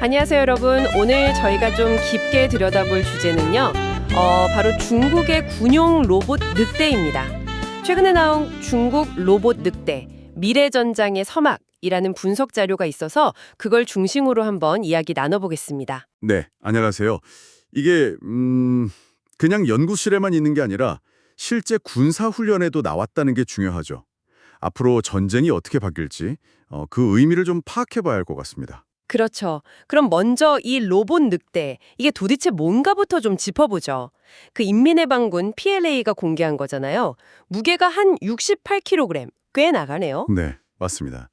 안녕하세요, 여러분. 오늘 저희가 좀 깊게 들여다볼 주제는요. 바로 중국의 군용 로봇 늑대입니다. 최근에 나온 중국 로봇 늑대, 미래전장의 서막이라는 분석 자료가 있어서 그걸 중심으로 한번 이야기 나눠보겠습니다. 네, 안녕하세요. 이게 그냥 연구실에만 있는 게 아니라 실제 군사훈련에도 나왔다는 게 중요하죠. 앞으로 전쟁이 어떻게 바뀔지 그 의미를 좀 파악해 봐야 할 것 같습니다. 그렇죠. 그럼 먼저 이 로봇 늑대, 이게 도대체 뭔가부터 좀 짚어보죠. 그 인민해방군 PLA가 공개한 거잖아요. 무게가 한 68kg, 꽤 나가네요. 네, 맞습니다.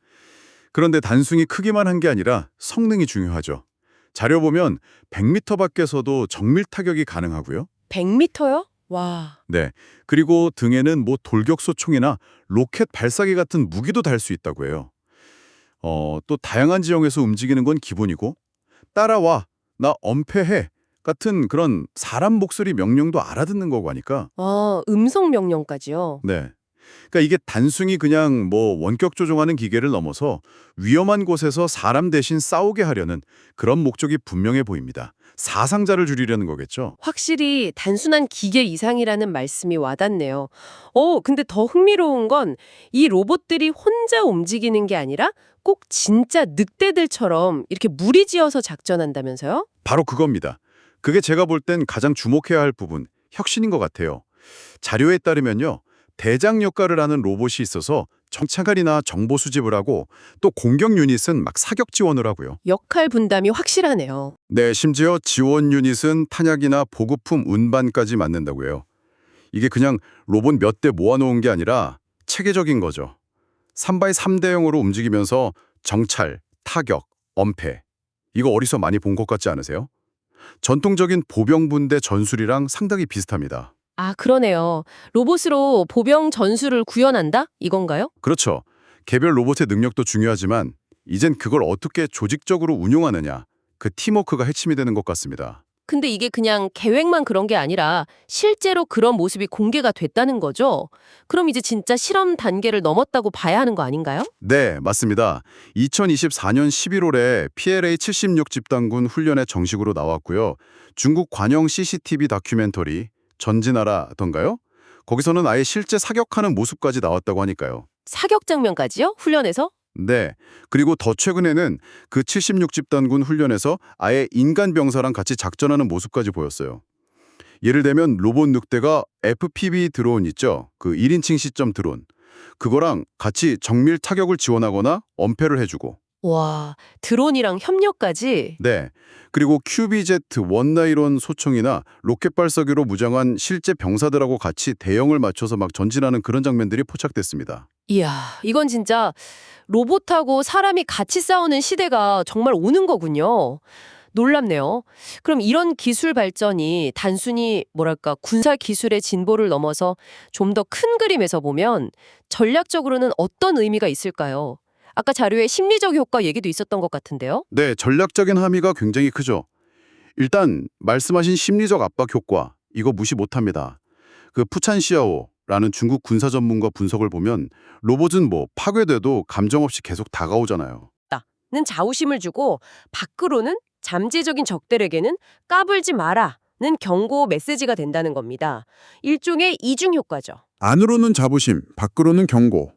그런데 단순히 크기만 한 게 아니라 성능이 중요하죠. 자료 보면 100m 밖에서도 정밀 타격이 가능하고요. 100m요? 와. 네, 그리고 등에는 돌격소총이나 로켓 발사기 같은 무기도 달 수 있다고 해요. 또 다양한 지형에서 움직이는 건 기본이고 따라와, 나 엄폐해 같은 그런 사람 목소리 명령도 알아듣는 거고 하니까 음성 명령까지요. 네. 그러니까 이게 단순히 그냥 원격 조종하는 기계를 넘어서 위험한 곳에서 사람 대신 싸우게 하려는 그런 목적이 분명해 보입니다. 사상자를 줄이려는 거겠죠. 확실히 단순한 기계 이상이라는 말씀이 와닿네요. 근데 더 흥미로운 건 이 로봇들이 혼자 움직이는 게 아니라 꼭 진짜 늑대들처럼 이렇게 무리지어서 작전한다면서요? 바로 그겁니다. 그게 제가 볼 땐 가장 주목해야 할 부분, 혁신인 것 같아요. 자료에 따르면요. 대장 역할을 하는 로봇이 있어서 정찰이나 정보 수집을 하고 또 공격 유닛은 막 사격 지원을 하고요. 역할 분담이 확실하네요. 네, 심지어 지원 유닛은 탄약이나 보급품 운반까지 맡는다고 해요. 이게 그냥 로봇 몇 대 모아놓은 게 아니라 체계적인 거죠. 3x3대형으로 움직이면서 정찰, 타격, 엄폐. 이거 어디서 많이 본 것 같지 않으세요? 전통적인 보병분대 전술이랑 상당히 비슷합니다. 아, 그러네요. 로봇으로 보병 전술을 구현한다? 이건가요? 그렇죠. 개별 로봇의 능력도 중요하지만 이젠 그걸 어떻게 조직적으로 운용하느냐, 그 팀워크가 핵심이 되는 것 같습니다. 근데 이게 그냥 계획만 그런 게 아니라 실제로 그런 모습이 공개가 됐다는 거죠? 그럼 이제 진짜 실험 단계를 넘었다고 봐야 하는 거 아닌가요? 네, 맞습니다. 2024년 11월에 PLA 76 집단군 훈련에 정식으로 나왔고요. 중국 관영 CCTV 다큐멘터리 전진하라던가요? 거기서는 아예 실제 사격하는 모습까지 나왔다고 하니까요. 사격 장면까지요? 훈련에서? 네, 그리고 더 최근에는 그 76 집단군 훈련에서 아예 인간 병사랑 같이 작전하는 모습까지 보였어요. 예를 들면 로봇 늑대가 FPV 드론 있죠? 그 1인칭 시점 드론. 그거랑 같이 정밀 타격을 지원하거나 엄폐를 해주고. 와, 드론이랑 협력까지? 네, 그리고 QBZ 원나이론 소총이나 로켓 발사기로 무장한 실제 병사들하고 같이 대형을 맞춰서 막 전진하는 그런 장면들이 포착됐습니다. 이야, 이건 진짜 로봇하고 사람이 같이 싸우는 시대가 정말 오는 거군요. 놀랍네요. 그럼 이런 기술 발전이 단순히 뭐랄까 군사 기술의 진보를 넘어서 좀 더 큰 그림에서 보면 전략적으로는 어떤 의미가 있을까요? 아까 자료에 심리적 효과 얘기도 있었던 것 같은데요. 네, 전략적인 함의가 굉장히 크죠. 일단 말씀하신 심리적 압박 효과, 이거 무시 못합니다. 그 푸찬시아오라는 중국 군사 전문가 분석을 보면 로봇은 파괴돼도 감정 없이 계속 다가오잖아요. 는 자우심을 주고 밖으로는 잠재적인 적들에게는 까불지 마라는 경고 메시지가 된다는 겁니다. 일종의 이중 효과죠. 안으로는 자부심, 밖으로는 경고.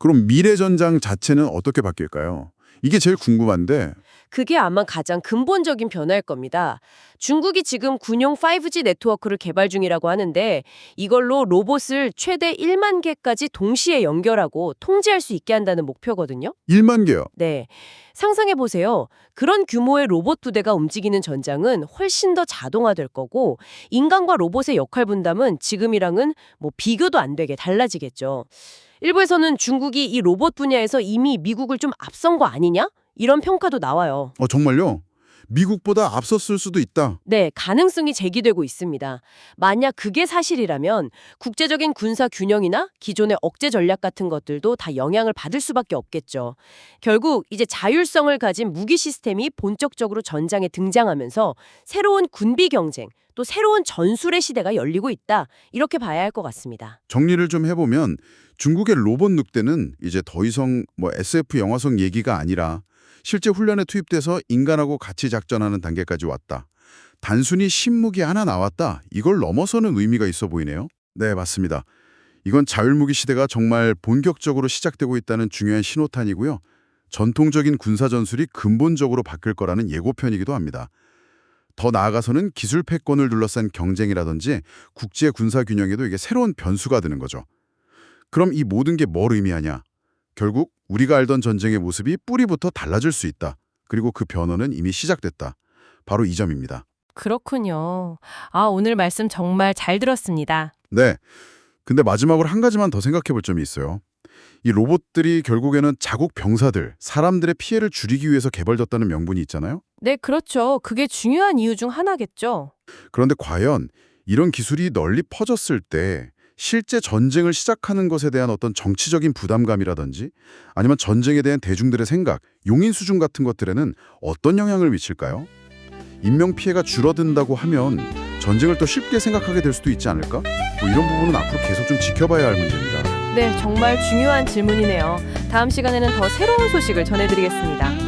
그럼 미래 전장 자체는 어떻게 바뀔까요? 이게 제일 궁금한데. 그게 아마 가장 근본적인 변화일 겁니다. 중국이 지금 군용 5G 네트워크를 개발 중이라고 하는데 이걸로 로봇을 최대 1만 개까지 동시에 연결하고 통제할 수 있게 한다는 목표거든요. 1만 개요. 네. 상상해 보세요. 그런 규모의 로봇 부대가 움직이는 전장은 훨씬 더 자동화될 거고 인간과 로봇의 역할 분담은 지금이랑은 비교도 안 되게 달라지겠죠. 일부에서는 중국이 이 로봇 분야에서 이미 미국을 좀 앞선 거 아니냐? 이런 평가도 나와요. 정말요? 미국보다 앞섰을 수도 있다. 네, 가능성이 제기되고 있습니다. 만약 그게 사실이라면 국제적인 군사 균형이나 기존의 억제 전략 같은 것들도 다 영향을 받을 수밖에 없겠죠. 결국 이제 자율성을 가진 무기 시스템이 본격적으로 전장에 등장하면서 새로운 군비 경쟁, 또 새로운 전술의 시대가 열리고 있다. 이렇게 봐야 할 것 같습니다. 정리를 좀 해보면 중국의 로봇 늑대는 이제 더 이상 SF 영화성 얘기가 아니라 실제 훈련에 투입돼서 인간하고 같이 작전하는 단계까지 왔다. 단순히 신무기 하나 나왔다. 이걸 넘어서는 의미가 있어 보이네요. 네, 맞습니다. 이건 자율무기 시대가 정말 본격적으로 시작되고 있다는 중요한 신호탄이고요. 전통적인 군사 전술이 근본적으로 바뀔 거라는 예고편이기도 합니다. 더 나아가서는 기술 패권을 둘러싼 경쟁이라든지 국제 군사 균형에도 이게 새로운 변수가 되는 거죠. 그럼 이 모든 게 뭘 의미하냐? 결국 우리가 알던 전쟁의 모습이 뿌리부터 달라질 수 있다. 그리고 그 변화는 이미 시작됐다. 바로 이 점입니다. 그렇군요. 오늘 말씀 정말 잘 들었습니다. 네. 근데 마지막으로 한 가지만 더 생각해 볼 점이 있어요. 이 로봇들이 결국에는 자국 병사들, 사람들의 피해를 줄이기 위해서 개발됐다는 명분이 있잖아요. 네, 그렇죠. 그게 중요한 이유 중 하나겠죠. 그런데 과연 이런 기술이 널리 퍼졌을 때 실제 전쟁을 시작하는 것에 대한 어떤 정치적인 부담감이라든지 아니면 전쟁에 대한 대중들의 생각, 용인 수준 같은 것들에는 어떤 영향을 미칠까요? 인명 피해가 줄어든다고 하면 전쟁을 더 쉽게 생각하게 될 수도 있지 않을까? 뭐 이런 부분은 앞으로 계속 좀 지켜봐야 할 문제입니다. 네, 정말 중요한 질문이네요. 다음 시간에는 더 새로운 소식을 전해드리겠습니다.